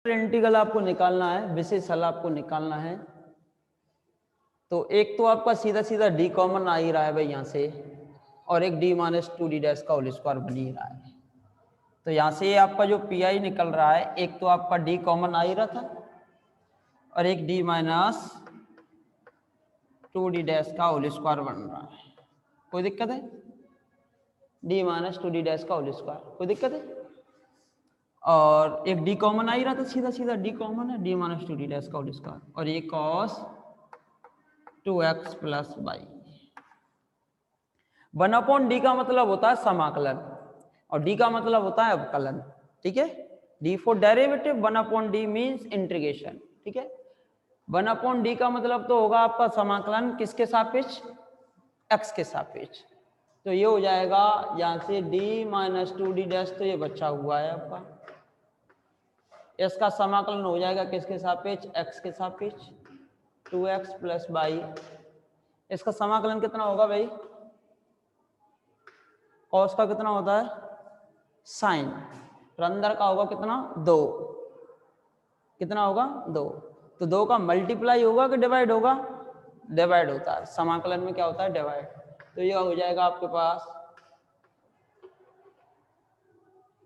Integral आपको निकालना है, विशेष हल आपको निकालना है। तो एक तो आपका सीधा सीधा डी कॉमन आ ही रहा है भाई यहाँ से, और एक डी माइनस 2d डैश का होल स्क्वायर बन ही रहा है। तो यहाँ से आपका जो पी आई निकल रहा है, एक तो आपका डी कॉमन आ ही रहा था और एक डी माइनस 2d डैश का होल स्क्वायर बन रहा है। कोई दिक्कत है? डी माइनस 2d डैश का होल स्क्वायर, कोई दिक्कत है? और एक डी कॉमन आ ही रहा था, सीधा सीधा डी कॉमन है, डी माइनस 2d डैश का होल स्क्वायर, और ये cos 2x plus Y. 1/d का मतलब होता है समाकलन और d का मतलब होता है अवकलन। ठीक है, d for derivative, 1/d means integration. ठीक है, 1/d का मतलब तो होगा आपका समाकलन किसके सापेक्ष? x के सापेक्ष। तो ये हो जाएगा यहाँ से d माइनस 2d डैश, तो ये बचा हुआ है आपका, इसका समाकलन हो जाएगा किसके सापेक्ष? x के सापेक्ष, 2x प्लस वाई। इसका समाकलन कितना होगा भाई? cos का कितना होता है? साइन। और अंदर का होगा कितना? 2। कितना होगा? 2। तो 2 का मल्टीप्लाई होगा कि डिवाइड होगा? डिवाइड होता है। समाकलन में क्या होता है? डिवाइड। तो ये हो जाएगा आपके पास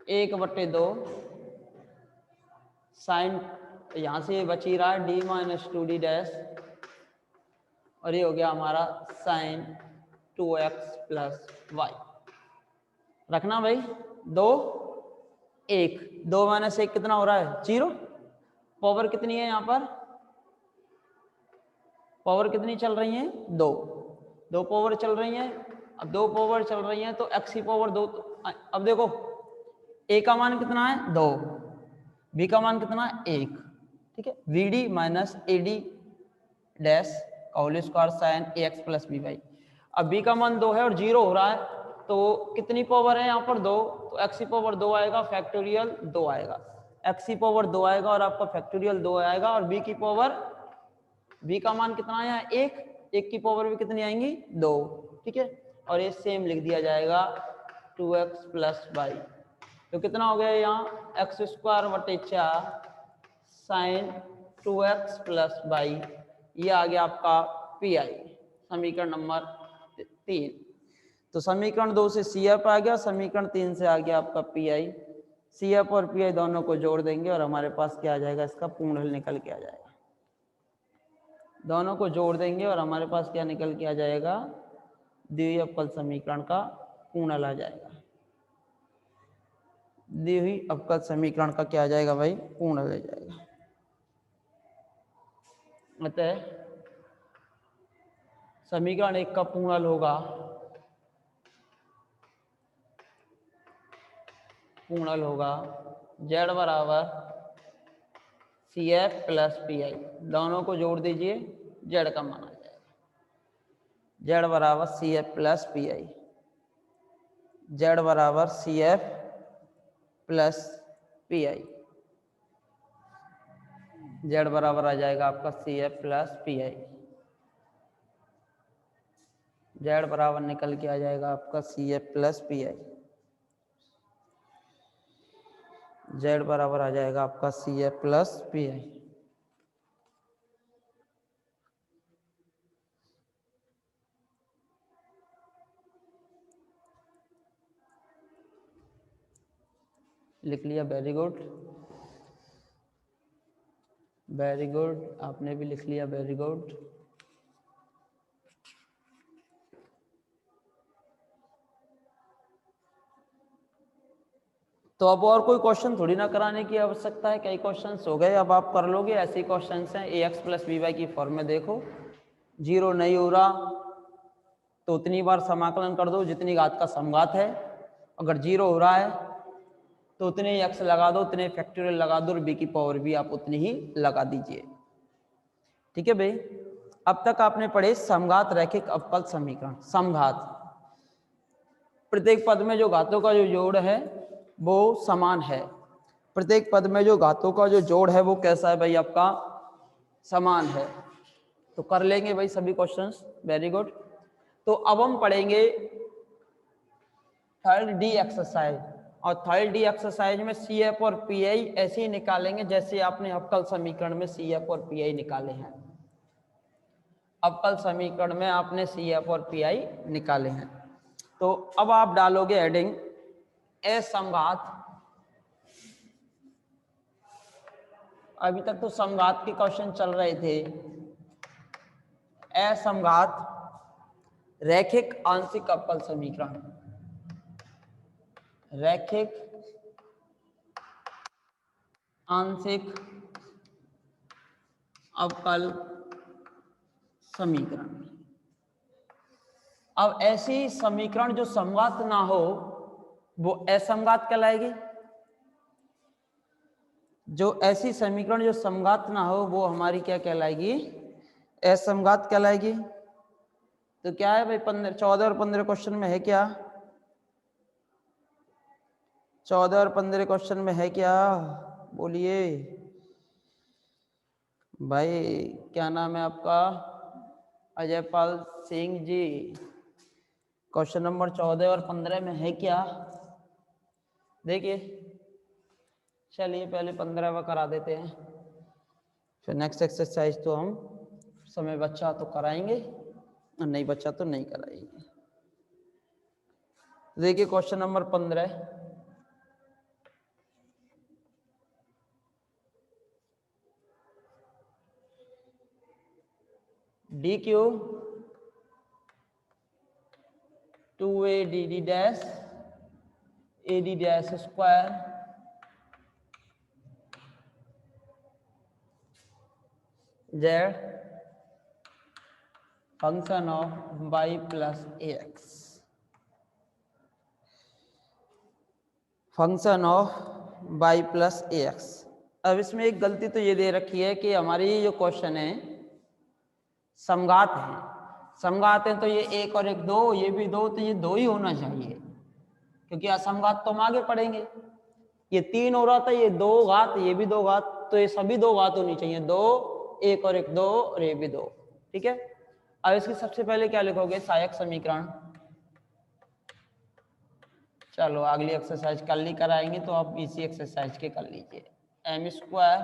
1/2 साइन, यहाँ से ये बच ही रहा है डी माइनस 2d डैश, और ये हो गया हमारा साइन 2x प्लस वाई। रखना भाई, 2 1, 2 माइनस 1 कितना हो रहा है? 0। पावर कितनी है यहाँ पर? पावर कितनी चल रही है? 2 पावर चल रही है। अब 2 पावर चल रही है तो x की पावर 2। अब देखो a का मान कितना है? 2, b का मान कितना है? 1। ठीक है, vd माइनस ad डैश का whole square sign ax plus by। अब b का मान 2 है और 0 हो रहा है, तो कितनी पावर है यहाँ पर? 2। तो x की पावर 2 आएगा, फैक्टोरियल 2 आएगा, x की पावर 2 आएगा और आपका फैक्टोरियल 2 आएगा, और b की पावर, b का मान कितना आया? 1। 1 की पावर भी कितनी आएंगी? 2। ठीक है, और ये सेम लिख दिया जाएगा 2x प्लस वाई। तो कितना हो गया यहाँ? एक्स स्क्वायर बटे 4 साइन 2x प्लस वाई। ये आ गया आपका पी आई, समीकरण नंबर 3। तो समीकरण 2 से सी एफ आ गया, समीकरण 3 से आ गया आपका पी आई। सी एफ और पी आई दोनों को जोड़ देंगे और हमारे पास क्या आ जाएगा? इसका पूर्ण हल निकल के आ जाएगा। दोनों को जोड़ देंगे और हमारे पास क्या निकल के आ जाएगा? दी हुई अवकल समीकरण का पूर्ण हल आ जाएगा। दी हुई अवकल समीकरण का क्या आ जाएगा भाई? पूर्ण हल आ जाएगा। अतः समीकरण 1 का पूर्ण हल होगा, z बराबर C F plus P I. दोनों को जोड़ दीजिए, z का मान आ जाएगा, z बराबर C F plus P I, z बराबर C F plus P I, z बराबर आ जाएगा आपका C F plus P I, z बराबर निकल के आ जाएगा आपका C F plus P I, z बराबर आ जाएगा आपका C F plus P I. लिख लिया? वेरी गुड, वेरी गुड, आपने भी लिख लिया, वेरी गुड। तो अब और कोई क्वेश्चन थोड़ी ना कराने की आवश्यकता है, कई क्वेश्चंस हो गए, अब आप कर लोगे। ऐसे ही क्वेश्चंस हैं, ax प्लस बी वाई की फॉर्म में देखो, 0 नहीं हो रहा तो उतनी बार समाकलन कर दो जितनी घात का समघात है। अगर 0 हो रहा है तो उतने ही x लगा दो, उतने फैक्टोरियल लगा दो, और b की पावर भी आप उतनी ही लगा दीजिए। ठीक है भाई, अब तक आपने पढ़े समघात रैखिक अवकल समीकरण। समघात, प्रत्येक पद में जो घातों का जो जोड़ है वो समान है। प्रत्येक पद में जो घातों का जो जोड़ है वो कैसा है भाई? आपका समान है। तो कर लेंगे भाई सभी क्वेश्चंस, वेरी गुड। तो अब हम पढ़ेंगे 3rd डी एक्सरसाइज, और थर्ड डी एक्सरसाइज में सी एफ और पी आई ऐसे ही निकालेंगे जैसे आपने अवकल समीकरण में सी एफ और पी आई निकाले हैं। अवकल समीकरण में आपने सी एफ और पी आई निकाले हैं। तो अब आप डालोगे हेडिंग असमघात। अभी तक तो समघात के क्वेश्चन चल रहे थे। असमघात रैखिक आंशिक अवकल समीकरण, रैखिक आंशिक अवकल समीकरण। अब ऐसी समीकरण जो समघात ना हो वो असमघात कहलाएगी। जो ऐसी समीकरण जो समघात ना हो वो हमारी क्या कहलाएगी? असमघात कहलाएगी। तो क्या है भाई 14 और 15 क्वेश्चन में है क्या? 14 और 15 क्वेश्चन में है क्या? बोलिए भाई, क्या नाम है आपका? अजयपाल सिंह जी। क्वेश्चन नंबर 14 और 15 में है क्या? देखिए, चलिए पहले 15वां करा देते हैं, फिर नेक्स्ट एक्सरसाइज तो हम समय बच्चा तो कराएंगे और नहीं बच्चा तो नहीं कराएंगे। देखिए question number 15, D Q 2a dd dash ad dash square z function of y plus ax, function of y plus ax। अब इसमें एक गलती तो ये दे रखी है कि हमारी जो क्वेश्चन है समघात है। समघात है तो ये एक और एक दो, ये भी दो, तो ये दो ही होना चाहिए क्योंकि असमघात तो हम आगे पढ़ेंगे। ये 3 हो रहा था, ये 2 घात, ये भी 2 घात, तो ये सभी 2 घात होनी चाहिए। 2 एक और एक 2 और ये भी 2। ठीक है, अब इसकी सबसे पहले क्या लिखोगे? सहायक समीकरण। चलो अगली एक्सरसाइज कल ही कराएंगे तो आप इसी एक्सरसाइज के कर लीजिए। एम स्क्वायर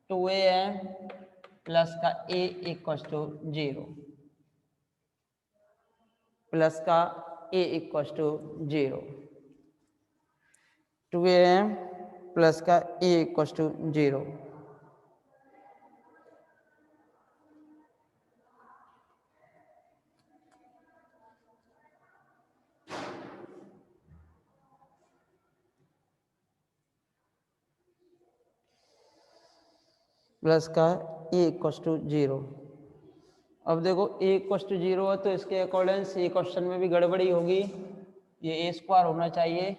2am प्लस का a इक्वल टू 0, प्लस का a equal to 0, 2am plus का a इक्वल टू 0, प्लस का a इक्वल टू 0। अब देखो a इक्वल टू 0 है तो इसके अकॉर्डिंग ये क्वेश्चन में भी गड़बड़ी होगी। ये a स्क्वायर होना चाहिए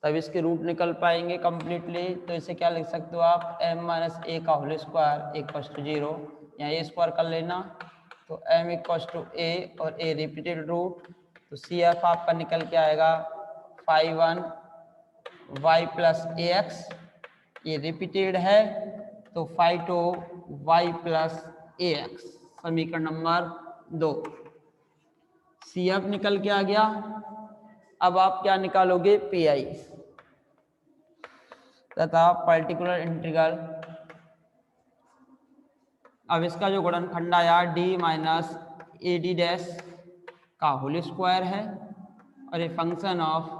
तब इसके रूट निकल पाएंगे कंप्लीटली। तो इसे क्या लिख सकते हो आप? m माइनस ए का होल स्क्वायर इक्वल टू 0, यहाँ a स्क्वायर कर लेना तो m इक्वल टू a और a रिपीटेड रूट, तो सी एफ आपका निकल के आएगा 5 1 y प्लस ए एक्स, ये रिपीटेड है तो 5 2 y प्लस ए एक्स, समीकरण नंबर 2। सी एफ निकल के आ गया। अब आप क्या निकालोगे? पी आई तथा पर्टिकुलर इंटीग्रल। अब इसका जो गुणनखंड आया D minus A D dash का होल स्क्वायर है और ये function of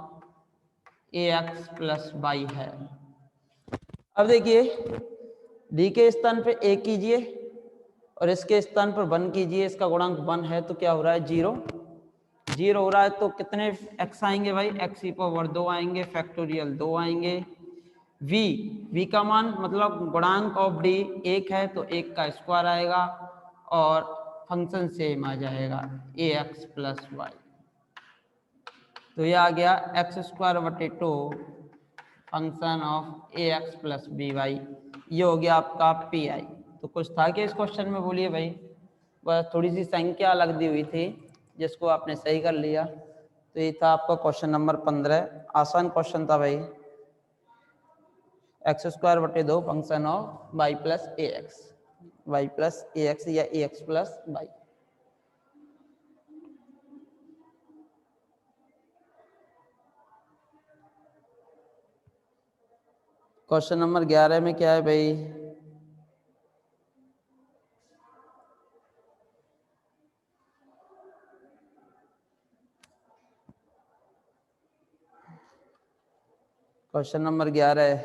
A x plus Y है। अब देखिए डी के स्थान पे ए कीजिए और इसके स्थान पर 1 कीजिए, इसका गुणांक 1 है तो क्या हो रहा है? 0 0 हो रहा है तो कितने x आएंगे भाई? x की पावर 2 आएंगे, फैक्टोरियल 2 आएंगे। v का मान मतलब गुणांक ऑफ d 1 है तो 1 का स्क्वायर आएगा और फंक्शन सेम आ जाएगा ax प्लस वाई। तो ये आ गया एक्स स्क्वायर बटे 2 function of ax plus B Y. ये हो गया आपका पी आई। तो कुछ था कि इस क्वेश्चन में? बोलिए भाई। बस थोड़ी सी संख्या अलग दी हुई थी जिसको आपने सही कर लिया। तो ये था आपका क्वेश्चन नंबर 15। आसान क्वेश्चन था भाई। एक्स स्क्वायर बटे 2 function of y plus a x, y plus a x या a x plus y. Question number 11 में क्या है भाई? क्वेश्चन नंबर 11 है,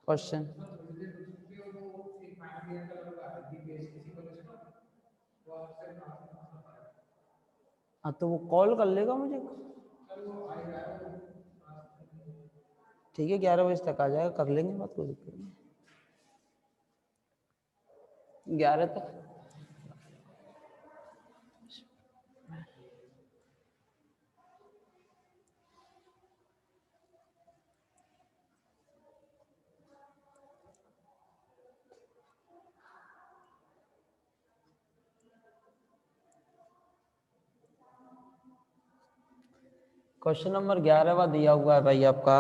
क्वेश्चन हाँ तो वो कॉल कर लेगा मुझे, ठीक है 11 बजे तक आ जाएगा, कर लेंगे बात, कोई दिक्कत नहीं। 11 तक क्वेश्चन नंबर 11वां दिया हुआ है भाई आपका,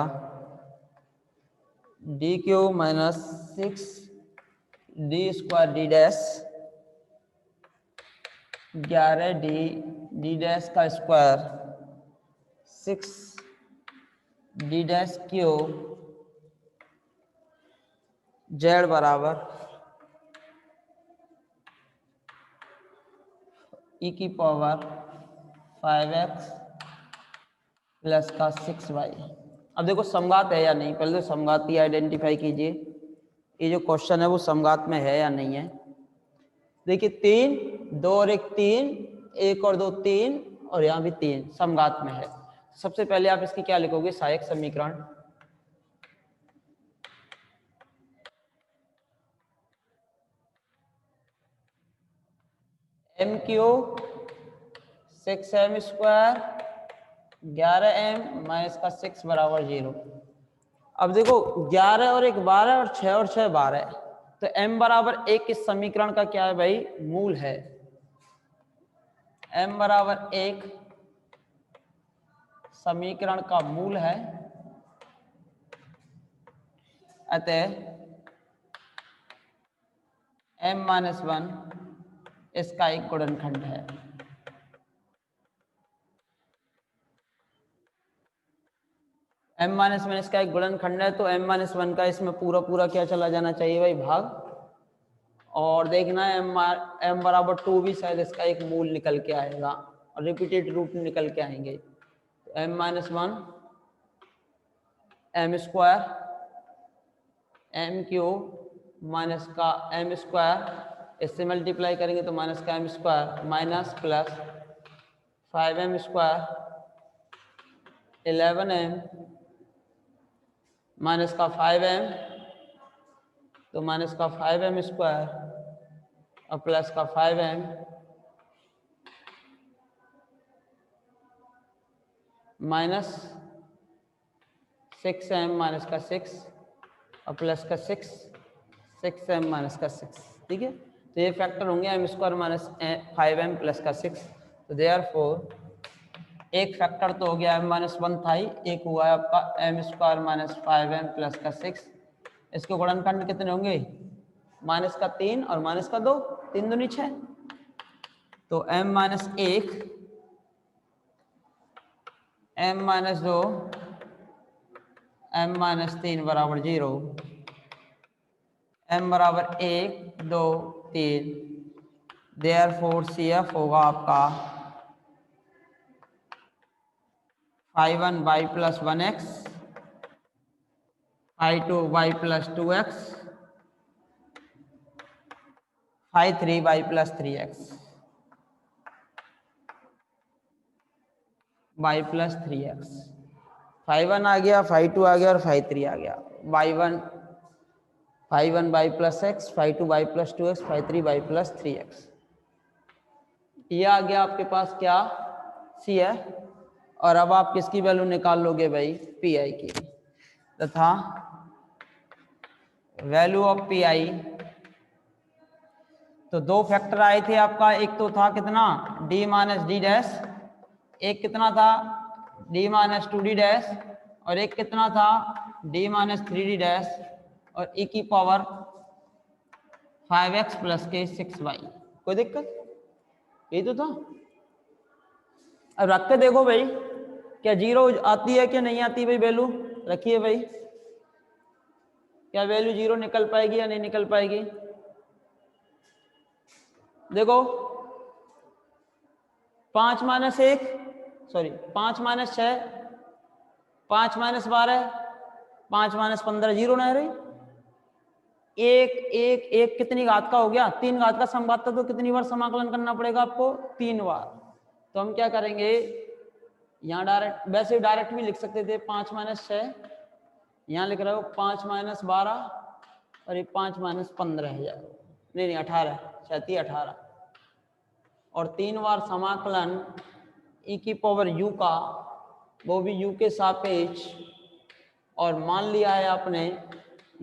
d q minus 6 d square d dash 11 d dash का square 6 d dash q z बराबर ई की पावर 5x प्लस का 6y। अब देखो समघात है या नहीं, पहले तो समघात ही आइडेंटिफाई कीजिए, ये जो क्वेश्चन है वो समघात में है या नहीं है। देखिए 3 2 और 1 3, 1 और 2 3 और यहाँ भी 3 समघात में है। सबसे पहले आप इसकी क्या लिखोगे, सहायक समीकरण M Q 6m square 11m minus का 6 बराबर 0। अब देखो 11 और 1 12 और 6 और 6 12, तो m बराबर 1 इस समीकरण का क्या है भाई, मूल है। m बराबर 1 समीकरण का मूल है, अतः m-1 इसका एक गुणनखंड है। m-1 इसका एक गुणनखंड है, तो m-1 का इसमें पूरा पूरा क्या चला जाना चाहिए भाई, भाग। और देखना है m बराबर 2 भी शायद इसका एक मूल निकल के आएगा और रिपीटेड रूट निकल के आएंगे। तो m-1 m square m Q minus का m स्क्वायर, इससे मल्टीप्लाई करेंगे तो माइनस का m square minus plus 5m square 11m minus का 5m, तो माइनस का 5m स्क्वायर और प्लस का 5m माइनस 6m माइनस का 6 और प्लस का 6m माइनस का 6, ठीक है। तो ये फैक्टर होंगे m square minus 5m plus का 6। तो देयरफॉर एक फैक्टर तो हो गया m-1 था ही, एक हुआ है आपका m square minus 5m plus का 6। इसके गुणनखंड कितने होंगे, माइनस का 3 और माइनस का 2, 3 दूनी 6। तो m-1 m-2 m-3 बराबर 0, m बराबर 1 2 3। देयरफॉर CF होगा आपका phi1 y plus 1x, phi2 y plus 2x, phi3 y plus 3x, y plus 3x। phi1 आ गया, phi2 आ गया और phi3 आ गया। phi1 y plus x, phi2 y plus 2x, phi3 y plus 3x। ये आ गया आपके पास क्या, सी है। और अब आप किसकी वैल्यू निकाल लोगे भाई, पी आई की, तथा वैल्यू ऑफ पी आई। तो दो फैक्टर आए थे आपका, एक तो था कितना d माइनस डी डैश, एक कितना था d माइनस 2d डैश, और एक कितना था डी माइनस 3d डैश और e की पावर 5x प्लस के 6y। कोई दिक्कत? यही तो था। अब रख के देखो भाई, क्या जीरो आती है कि नहीं आती भाई वैल्यू? रखिए भाई, क्या वैल्यू जीरो निकल पाएगी या नहीं निकल पाएगी? देखो 5 minus 1 sorry 5 minus 6 5 minus 12 5 minus 15 zero ना रही। एक एक एक कितनी घात का हो गया? 3 घात का समघात था, तो कितनी बार समाकलन करना पड़ेगा आपको? 3 बार। तो हम क्या करेंगे, यहाँ डायरेक्ट, वैसे डायरेक्ट भी लिख सकते थे 5 माइनस 6, यहाँ लिख रहे हो 5 माइनस 12 और ये 5 माइनस 15 है यार, नहीं 18 छाती 18 और 3 बार समाकलन e की पावर u का, वो भी u के सापेक्ष, और मान लिया है आपने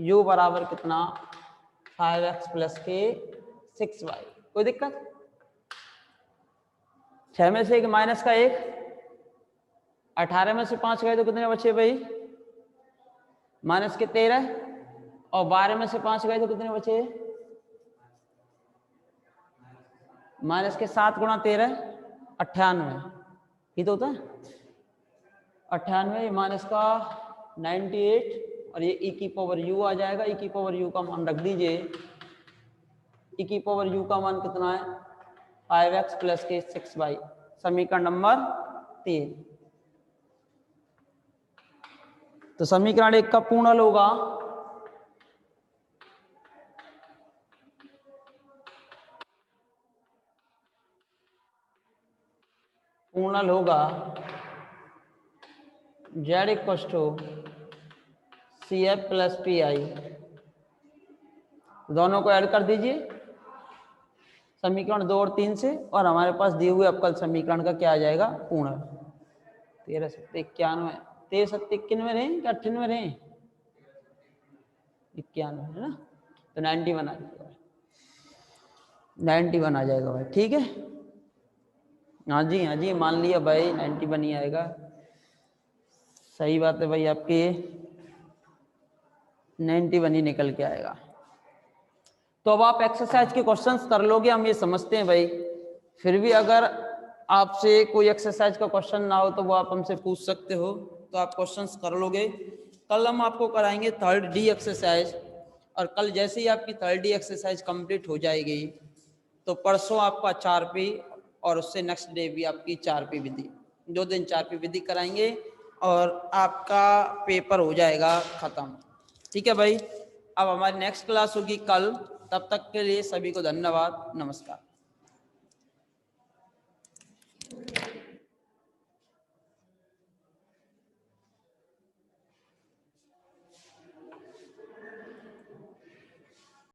u बराबर कितना 5x प्लस के 6y। कोई दिक्कत? 6 में से एक माइनस का 1, 18 में से 5 गए तो कितने बचे भाई? माइनस के 13, और 12 में से 5 गए तो कितने बचे? माइनस के 7 गुणा 13 98। ये तो होता है 98, माइनस का 98 और ये e की पावर u आ जाएगा। e की पावर u का मान रख दीजिए, e की पावर u का मान कितना है 5x प्लस के 6y। समीकरण नंबर 3। तो समीकरण 1 का पूर्ण होगा पूर्णल होगा z equal to CF plus PI। दोनों को ऐड कर दीजिए समीकरण 2 और 3 से, और हमारे पास दिए हुए अवकल समीकरण का क्या आ जाएगा? पूर्ण। 13 सत्ते 91, 13 सत्ते 91 रहे क्या 98 रहे? 91 है ना, तो 91 आ जाएगा, 91 आ जाएगा भाई। ठीक है, हाँ जी मान लिया भाई 91 ही आएगा। सही बात है भाई, आपके 91 ही निकल के आएगा। तो अब आप एक्सरसाइज के क्वेश्चंस कर लोगे, हम ये समझते हैं भाई। फिर भी अगर आपसे कोई एक्सरसाइज का क्वेश्चन ना हो तो वो आप हमसे पूछ सकते हो, तो आप क्वेश्चंस कर लोगे। कल हम आपको कराएंगे 3rd D एक्सरसाइज, और कल जैसे ही आपकी 3rd D एक्सरसाइज कंप्लीट हो जाएगी तो परसों आपका 4P, और उससे नेक्स्ट डे भी आपकी 4P विधि, 2 दिन 4P विधि कराएंगे और आपका पेपर हो जाएगा खत्म। ठीक है भाई, अब हमारी नेक्स्ट क्लास होगी कल। तब तक के लिए सभी को धन्यवाद, नमस्कार।